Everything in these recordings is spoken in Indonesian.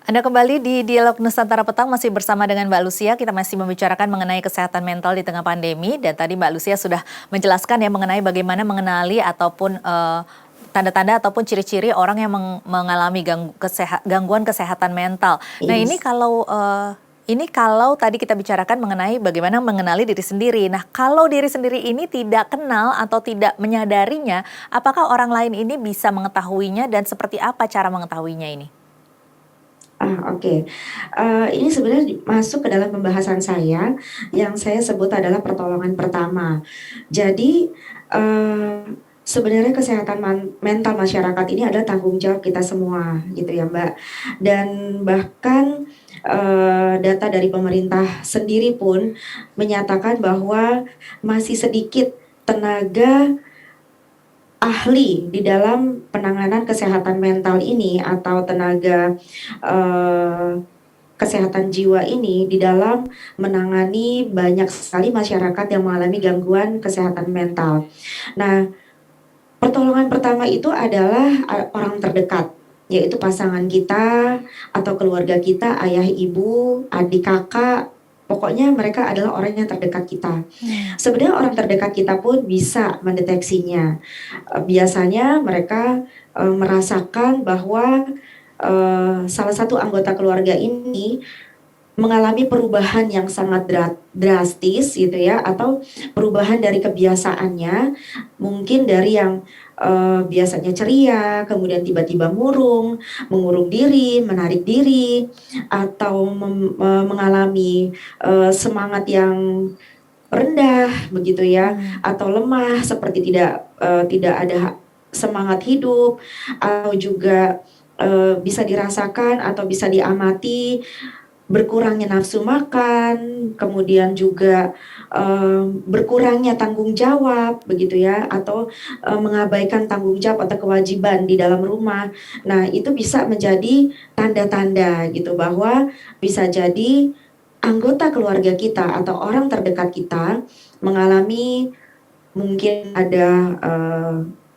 Anda kembali di Dialog Nusantara Petang masih bersama dengan Mbak Lucia. Kita masih membicarakan mengenai kesehatan mental di tengah pandemi. Dan tadi Mbak Lucia sudah menjelaskan ya mengenai bagaimana mengenali ataupun tanda-tanda ataupun ciri-ciri orang yang mengalami gangguan kesehatan mental. Nah Yes. ini kalau tadi kita bicarakan mengenai bagaimana mengenali diri sendiri. Nah kalau diri sendiri ini tidak kenal atau tidak menyadarinya, apakah orang lain ini bisa mengetahuinya dan seperti apa cara mengetahuinya ini? Oke. Ini sebenarnya masuk ke dalam pembahasan saya, yang saya sebut adalah pertolongan pertama. Jadi, sebenarnya kesehatan mental masyarakat ini adalah tanggung jawab kita semua, gitu ya, Mbak. Dan bahkan, data dari pemerintah sendiri pun menyatakan bahwa masih sedikit tenaga ahli di dalam penanganan kesehatan mental ini atau tenaga kesehatan jiwa ini di dalam menangani banyak sekali masyarakat yang mengalami gangguan kesehatan mental. Nah, pertolongan pertama itu adalah orang terdekat, yaitu pasangan kita atau keluarga kita, ayah, ibu, adik, kakak. Pokoknya mereka adalah orang yang terdekat kita. Sebenarnya orang terdekat kita pun bisa mendeteksinya. Biasanya mereka merasakan bahwa salah satu anggota keluarga ini mengalami perubahan yang sangat drastis gitu ya, atau perubahan dari kebiasaannya, mungkin dari yang biasanya ceria, kemudian tiba-tiba mengurung diri, menarik diri, atau mengalami semangat yang rendah begitu ya, atau lemah seperti tidak ada semangat hidup, atau juga bisa dirasakan atau bisa diamati berkurangnya nafsu makan, kemudian juga berkurangnya tanggung jawab begitu ya, atau mengabaikan tanggung jawab atau kewajiban di dalam rumah. Nah, itu bisa menjadi tanda-tanda gitu bahwa bisa jadi anggota keluarga kita atau orang terdekat kita mengalami mungkin ada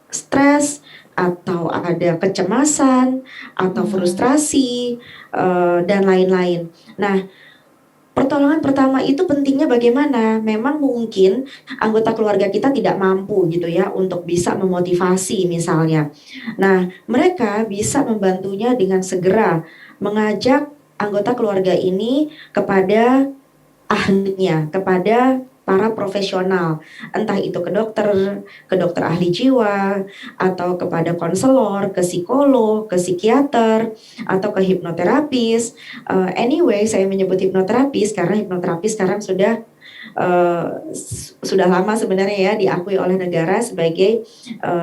stres atau ada kecemasan atau frustrasi dan lain-lain. Nah, pertolongan pertama itu pentingnya bagaimana? Memang mungkin anggota keluarga kita tidak mampu gitu ya untuk bisa memotivasi misalnya. Nah, mereka bisa membantunya dengan segera mengajak anggota keluarga ini kepada ahlinya, kepada para profesional, entah itu ke dokter ahli jiwa, atau kepada konselor, ke psikolog, ke psikiater, atau ke hipnoterapis. Anyway, saya menyebut hipnoterapis karena hipnoterapis sekarang sudah lama sebenarnya ya diakui oleh negara sebagai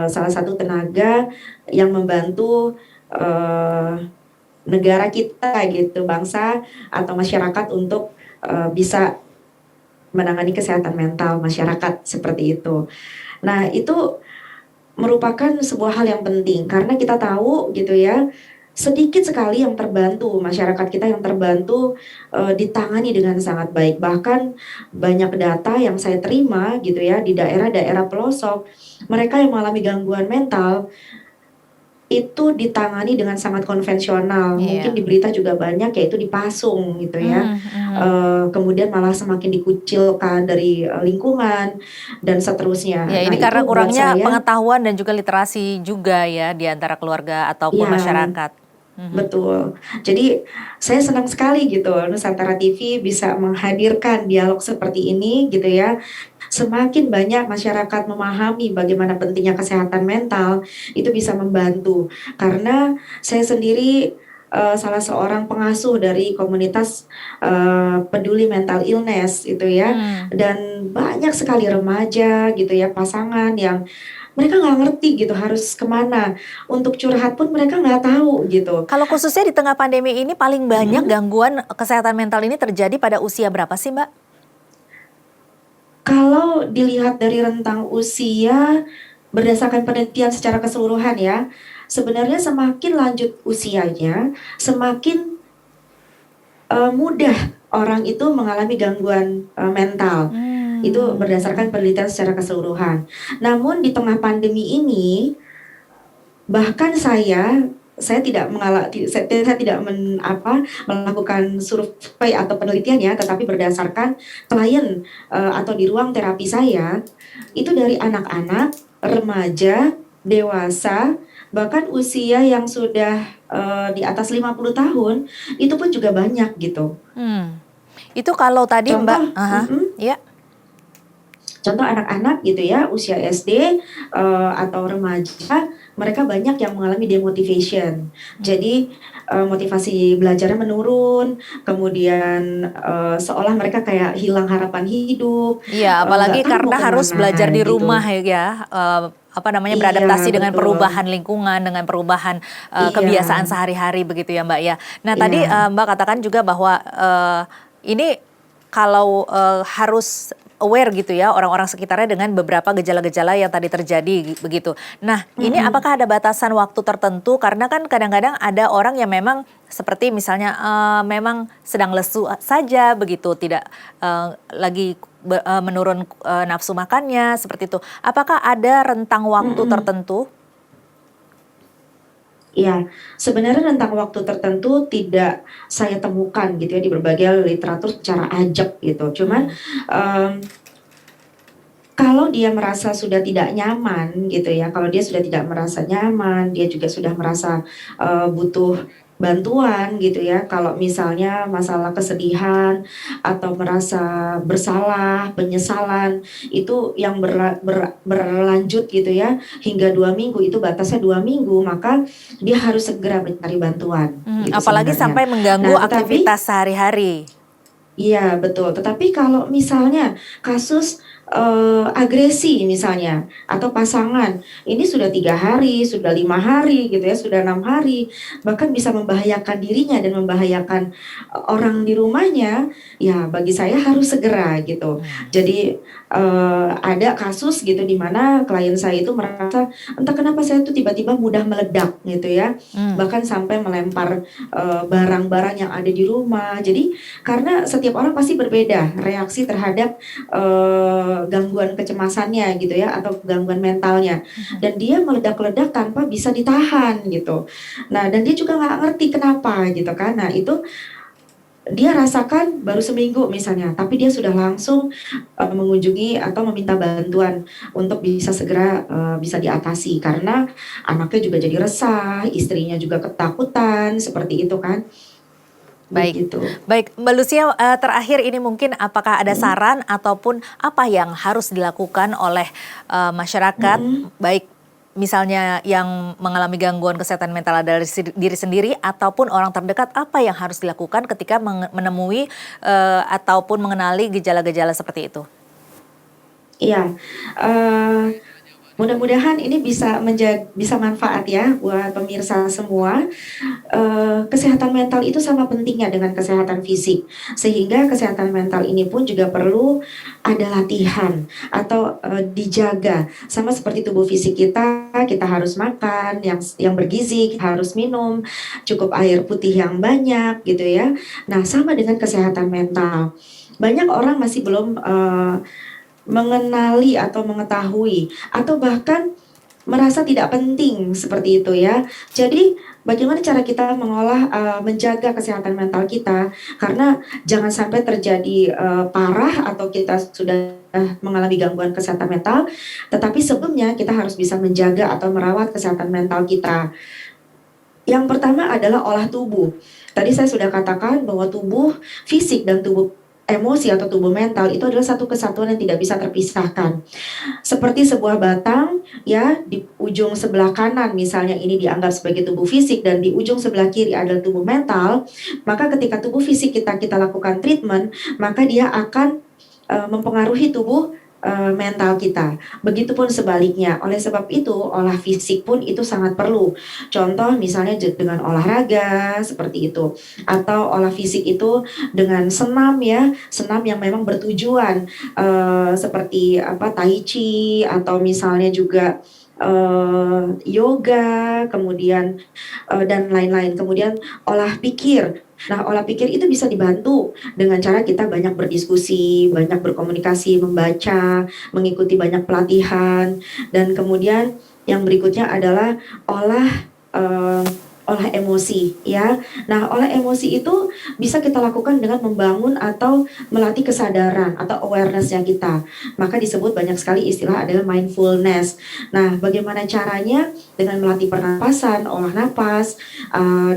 salah satu tenaga yang membantu negara kita gitu, bangsa atau masyarakat untuk bisa menangani kesehatan mental masyarakat seperti itu. Nah, itu merupakan sebuah hal yang penting karena kita tahu gitu ya, sedikit sekali yang terbantu, masyarakat kita yang terbantu ditangani dengan sangat baik. Bahkan banyak data yang saya terima gitu ya di daerah-daerah pelosok, mereka yang mengalami gangguan mental itu ditangani dengan sangat konvensional. Mungkin di Iya. berita juga banyak yaitu dipasung gitu ya. Kemudian malah semakin dikucilkan dari lingkungan dan seterusnya. Ya, Nah, ini karena itu buat kurangnya saya pengetahuan dan juga literasi juga ya di antara keluarga ataupun ya. masyarakat. Mhm. Betul. Jadi saya senang sekali gitu Nusantara TV bisa menghadirkan dialog seperti ini gitu ya. Semakin banyak masyarakat memahami bagaimana pentingnya kesehatan mental, itu bisa membantu. Karena saya sendiri salah seorang pengasuh dari komunitas peduli mental illness itu ya. Dan banyak sekali remaja gitu ya, pasangan yang mereka nggak ngerti gitu harus kemana. Untuk curhat pun mereka nggak tahu gitu. Kalau khususnya di tengah pandemi ini paling banyak gangguan kesehatan mental ini terjadi pada usia berapa sih, Mbak? Kalau dilihat dari rentang usia berdasarkan penelitian secara keseluruhan ya, sebenarnya semakin lanjut usianya, semakin mudah orang itu mengalami gangguan mental. Itu berdasarkan penelitian secara keseluruhan. Namun di tengah pandemi ini, bahkan saya saya tidak saya tidak melakukan survei atau penelitian ya, tetapi berdasarkan klien atau di ruang terapi saya, itu dari anak-anak, remaja, dewasa, bahkan usia yang sudah di atas 50 tahun, itu pun juga banyak gitu. Itu kalau tadi Mbak, Contoh, ya. Contoh anak-anak gitu ya, usia SD atau remaja, mereka banyak yang mengalami demotivation. Jadi motivasi belajarnya menurun, kemudian seolah mereka kayak hilang harapan hidup, Iya, nggak apalagi tahu mau karena harus belajar kemana di rumah gitu. ya, Iya, beradaptasi dengan betul. perubahan lingkungan, dengan perubahan Iya, kebiasaan sehari-hari begitu ya Mbak ya. Nah tadi iya. Mbak katakan juga bahwa ini kalau harus aware gitu ya orang-orang sekitarnya dengan beberapa gejala-gejala yang tadi terjadi begitu. Nah ini Mm-mm. apakah ada batasan waktu tertentu? Karena kan kadang-kadang ada orang yang memang seperti misalnya memang sedang lesu saja begitu, tidak lagi menurun nafsu makannya seperti itu. Apakah ada rentang waktu Mm-mm. tertentu? Iya, sebenarnya rentang waktu tertentu tidak saya temukan gitu ya di berbagai literatur secara ajak gitu. Cuman Hmm. kalau dia merasa sudah tidak nyaman gitu ya, kalau dia sudah tidak merasa nyaman, dia juga sudah merasa butuh bantuan gitu ya. Kalau misalnya masalah kesedihan atau merasa bersalah, penyesalan itu yang berlanjut gitu ya hingga 2 minggu, itu batasnya 2 minggu, maka dia harus segera mencari bantuan gitu Apalagi sebenarnya. sampai mengganggu Nah, tetapi aktivitas sehari-hari. iya, betul. Tetapi kalau misalnya kasus agresi misalnya atau pasangan ini sudah 3 hari, sudah 5 hari gitu ya, sudah 6 hari, bahkan bisa membahayakan dirinya dan membahayakan orang di rumahnya, ya bagi saya harus segera gitu. Jadi ada kasus gitu di mana klien saya itu merasa entah kenapa saya tuh tiba-tiba mudah meledak gitu ya, bahkan sampai melempar barang-barang yang ada di rumah. Jadi karena setiap orang pasti berbeda reaksi terhadap gangguan kecemasannya gitu ya atau gangguan mentalnya, dan dia meledak-ledak tanpa bisa ditahan gitu. Nah, dan dia juga nggak ngerti kenapa gitu kan. Nah, itu dia rasakan baru seminggu misalnya, tapi dia sudah langsung mengunjungi atau meminta bantuan untuk bisa segera bisa diatasi karena anaknya juga jadi resah, istrinya juga ketakutan seperti itu kan, Baik, begitu. baik Mbak Lucia, terakhir ini mungkin apakah ada Mm-mm. saran ataupun apa yang harus dilakukan oleh masyarakat, Mm-mm. baik misalnya yang mengalami gangguan kesehatan mental dari diri sendiri ataupun orang terdekat, apa yang harus dilakukan ketika menemui ataupun mengenali gejala-gejala seperti itu? Iya, mudah-mudahan ini bisa manfaat ya buat pemirsa semua. Kesehatan mental itu sama pentingnya dengan kesehatan fisik, sehingga kesehatan mental ini pun juga perlu ada latihan atau dijaga. Sama seperti tubuh fisik kita, kita harus makan yang bergizi, kita harus minum cukup air putih yang banyak gitu ya. Nah, sama dengan kesehatan mental. Banyak orang masih belum mengenali atau mengetahui atau bahkan merasa tidak penting seperti itu ya. Jadi bagaimana cara kita mengolah menjaga kesehatan mental kita, karena jangan sampai terjadi parah atau kita sudah mengalami gangguan kesehatan mental, tetapi sebelumnya kita harus bisa menjaga atau merawat kesehatan mental kita. Yang pertama adalah olah tubuh. Tadi saya sudah katakan bahwa tubuh fisik dan tubuh emosi atau tubuh mental itu adalah satu kesatuan yang tidak bisa terpisahkan. Seperti sebuah batang ya, di ujung sebelah kanan misalnya ini dianggap sebagai tubuh fisik dan di ujung sebelah kiri adalah tubuh mental, maka ketika tubuh fisik kita lakukan treatment, maka dia akan mempengaruhi tubuh mental kita. Begitupun sebaliknya. Oleh sebab itu, olah fisik pun itu sangat perlu. Contoh misalnya dengan olahraga seperti itu, atau olah fisik itu dengan senam ya, senam yang memang bertujuan seperti apa tai chi atau misalnya juga yoga, kemudian dan lain-lain. Kemudian olah pikir. Nah, olah pikir itu bisa dibantu dengan cara kita banyak berdiskusi, banyak berkomunikasi, membaca, mengikuti banyak pelatihan, dan kemudian yang berikutnya adalah olah olah emosi ya. Nah, olah emosi itu bisa kita lakukan dengan membangun atau melatih kesadaran atau awareness-nya kita. Maka disebut banyak sekali istilah adalah mindfulness. Nah, bagaimana caranya? Dengan melatih pernapasan, olah napas,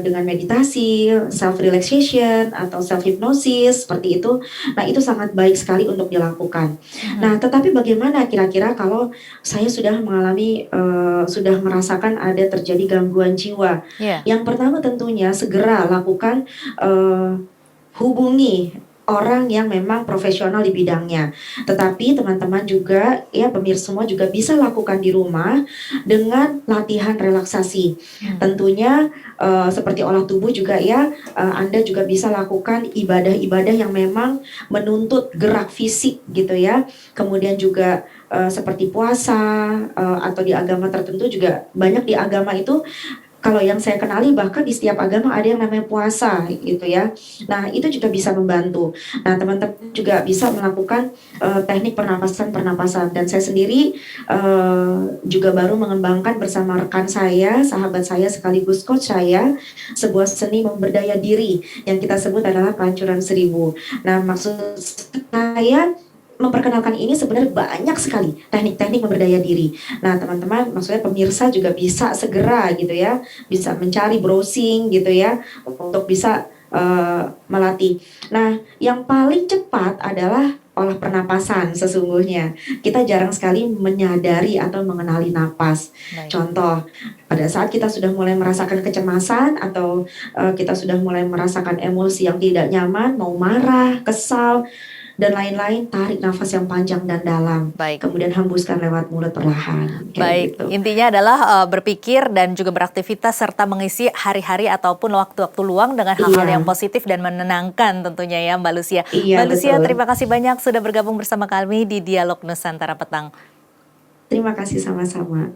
dengan meditasi, self relaxation atau self hypnosis seperti itu. Nah, itu sangat baik sekali untuk dilakukan. Nah, tetapi bagaimana kira-kira kalau saya sudah mengalami, sudah merasakan ada terjadi gangguan jiwa? Iya. Yang pertama tentunya segera lakukan, hubungi orang yang memang profesional di bidangnya. Tetapi teman-teman juga, ya pemirsa semua juga bisa lakukan di rumah dengan latihan relaksasi. Tentunya, seperti olah tubuh juga ya, Anda juga bisa lakukan ibadah-ibadah yang memang menuntut gerak fisik gitu ya. Kemudian juga, seperti puasa, atau di agama tertentu juga banyak di agama itu kalau yang saya kenali bahkan di setiap agama ada yang namanya puasa gitu ya. Nah, itu juga bisa membantu. Nah, teman-teman juga bisa melakukan teknik pernapasan-pernapasan dan saya sendiri juga baru mengembangkan bersama rekan saya, sahabat saya sekaligus coach saya, sebuah seni memberdaya diri yang kita sebut adalah pancuran seribu. Nah, maksud saya memperkenalkan ini sebenarnya banyak sekali teknik-teknik memberdaya diri. Nah, teman-teman, maksudnya pemirsa juga bisa segera gitu ya, bisa mencari browsing gitu ya, untuk bisa melatih. Nah, yang paling cepat adalah olah pernapasan sesungguhnya. Kita jarang sekali menyadari atau mengenali napas. Baik. Contoh, pada saat kita sudah mulai merasakan kecemasan atau kita sudah mulai merasakan emosi yang tidak nyaman, mau marah, kesal, dan lain-lain, tarik nafas yang panjang dan dalam, Baik. kemudian hembuskan lewat mulut perlahan, kayak Baik, gitu. intinya adalah berpikir dan juga beraktivitas serta mengisi hari-hari ataupun waktu-waktu luang dengan hal-hal Iya, yang positif dan menenangkan tentunya ya Mbak Lucia. iya Mbak Lucia, betul. terima kasih banyak sudah bergabung bersama kami di Dialog Nusantara Petang. Terima kasih sama-sama.